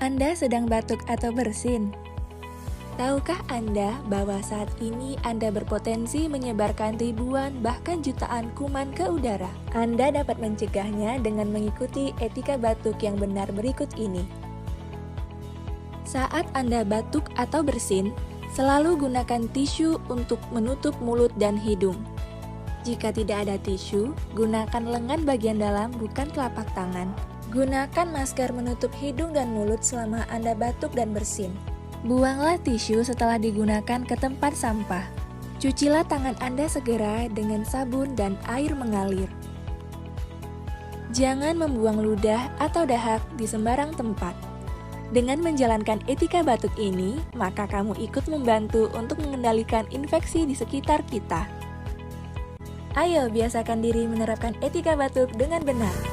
Anda sedang batuk atau bersin? Tahukah Anda bahwa saat ini Anda berpotensi menyebarkan ribuan bahkan jutaan kuman ke udara? Anda dapat mencegahnya dengan mengikuti etika batuk yang benar berikut ini. Saat Anda batuk atau bersin, selalu gunakan tisu untuk menutup mulut dan hidung. Jika tidak ada tisu, gunakan lengan bagian dalam bukan telapak tangan. Gunakan masker menutup hidung dan mulut selama Anda batuk dan bersin. Buanglah tisu setelah digunakan ke tempat sampah. Cucilah tangan Anda segera dengan sabun dan air mengalir. Jangan membuang ludah atau dahak di sembarang tempat. Dengan menjalankan etika batuk ini, maka kamu ikut membantu untuk mengendalikan infeksi di sekitar kita. Ayo biasakan diri menerapkan etika batuk dengan benar.